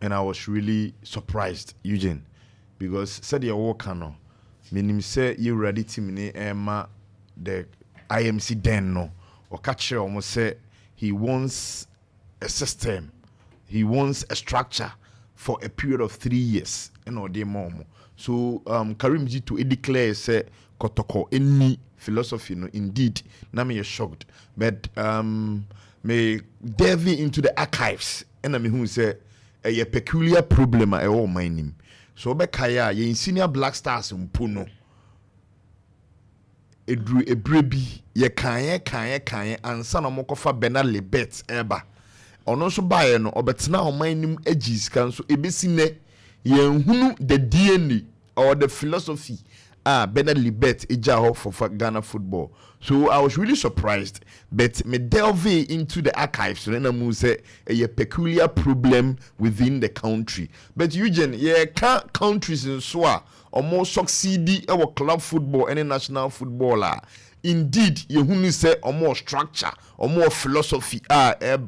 and I was really surprised, Eugene, because said your work no, meaning say you ready to me Emma the IMC den no, or catcher almost say he wants a system, he wants a structure for a period of 3 years, and or the mom. So Karim G to declare say Kotoko any philosophy no indeed na me shocked, but may delve into the archives and I mean who say a peculiar problem I all my name. So Bekaya ye senior Black Stars mpuno edru ebrebi ye kanye ansa na mokofa Bernard Lebet eba ono so bae no obetena o man nim agis kan so ebesi ne ye hunu the DNA or the philosophy Bernard Lebet eja for Ghana football. So I was really surprised, but me delve into the archives and I say a peculiar problem within the country. But Eugene, countries in Swa or more succeed our club football and national footballer. Indeed, you say or more structure or more philosophy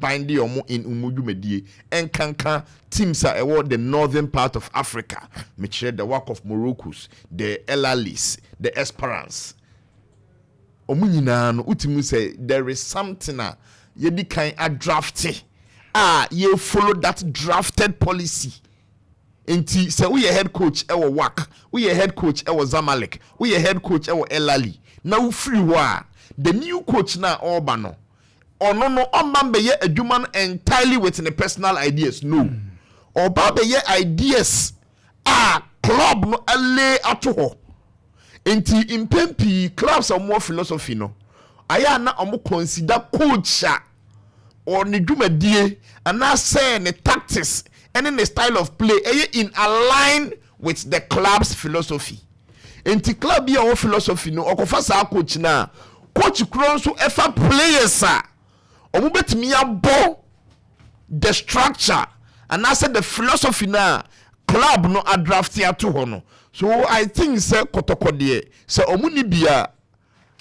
binding or more in umudumedi and kanka teams are award the northern part of Africa. Me share the work of Morocco's, the Elalis, the Esperance. Omunyina no utimu say there is something ye di kan a drafty. You follow that drafted policy. Enti say we head coach ewo WAC, we head coach ewo Zamalek, we head coach ewo Elali. Now free wa the new coach na Orbano. Or no omambe ye adwuma entirely with the personal ideas. No. Or babe ye ideas club no alle ato. Enti impempi clubs are more philosophy no. Aya na omo consider coach or ni dwumadie and na say ne tactics and in the style of play in align with the club's philosophy. Enti club ya o philosophy no okofa sa coach na coach kron so efa players omo betimi abo the structure and I said the philosophy na club no a draft ya to hono. So I think say Kotoko de say omo ni bia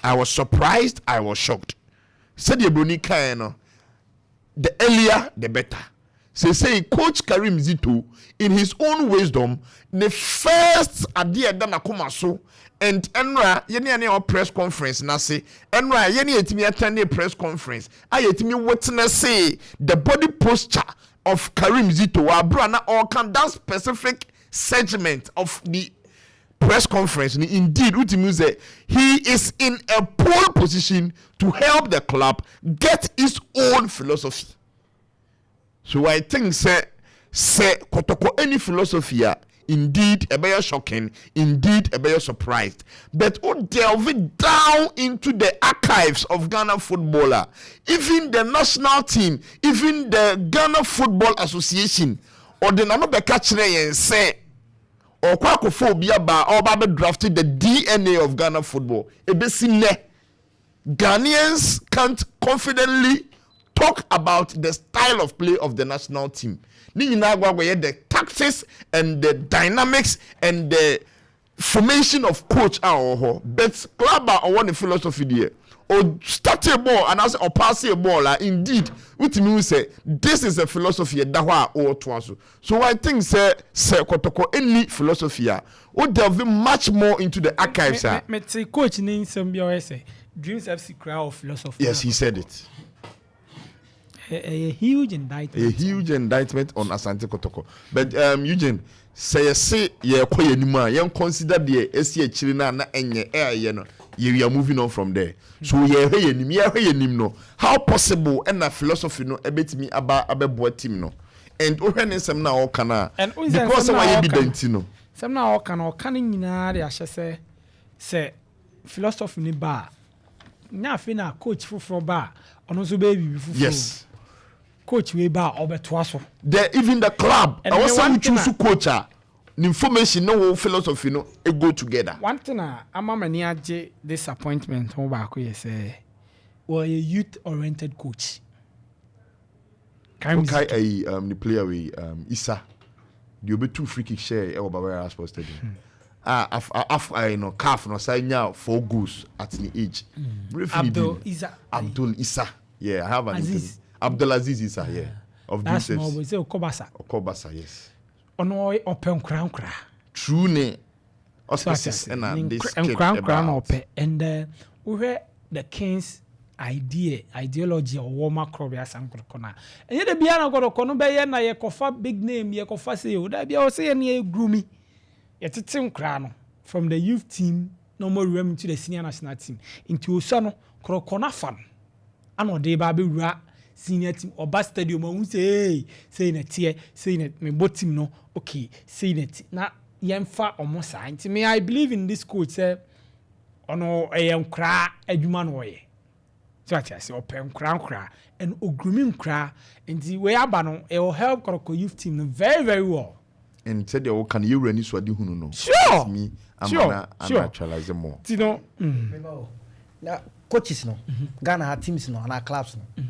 I was surprised, I was shocked. Said the broni kai no the earlier the better. Say coach Karim Zito in his own wisdom the first idea that nakoma so and enra yeni our press conference na say enra yeni etimi attend a press conference ayetimi witness say the body posture of Karim Zito abro na all can that specific segment of the press conference indeed ultimately say he is in a pole position to help the club get his own philosophy. So I think say Kotoko any philosophy indeed a very shocking, indeed a very surprised. But delve down into the archives of Ghana footballer, even the national team, even the Ghana Football Association, or the number catching and say or quacophobia ba or baby drafted the DNA of Ghana football. Ghanaians can't confidently talk about the style of play of the national team. The tactics and the dynamics and the formation of coach but club or the philosophy there or start a ball and as or pass a ball indeed which means say this is a philosophy that or twaso. So I think say Kotoko any philosophy would delve much more into the archives. Me coach name some say Dreams FC crowd philosophy. Yes, he said it. A huge indictment. A huge indictment on Asante Kotoko. But Eugene, say ye consider the SC Chilina na enye you are moving on from there. So ye no. How possible and a philosophy no ebet me about team no. And when some now kana because some evident no. Some now can nyina say philosophy ni ba. Na fina coach for bar ono so baby yes. Coach we ba obetwaso even the club I was some choose coach information no philosophy no go together. One thing ama mani age disappointment ho ba ko say a youth oriented coach okay the player we Issa the obe 2 free kick share e Barbara Sports Stadium I know calf no say now 4 goals at the age. Abdul Issa. Yeah, I have an Abdul Aziz Issa, yeah. of that's these small boy say Okobasa, yes. Ono open nkra True ne auspices and this kid about and we heard the king's ideology or warmer crobias and crocona. And yet the piano got a conobe na ye kofa big name ye kofa say would I be all say any groomy. Yet it's crown from the youth team no more room to the senior national team into Osano crocona fun. And no day baby ra senior team or bus stadium who say saying it here saying it me both team no okay saying it now yemfa almost sign to me I believe in this coach say ono cra adwuma no ye so I say open cra and ogrumin cra and the way abano it will help Kotoko youth team very very well and said you can you run so adi hunu no sure me sure actualize more you know na coaches no Ghana ha teams no na clubs no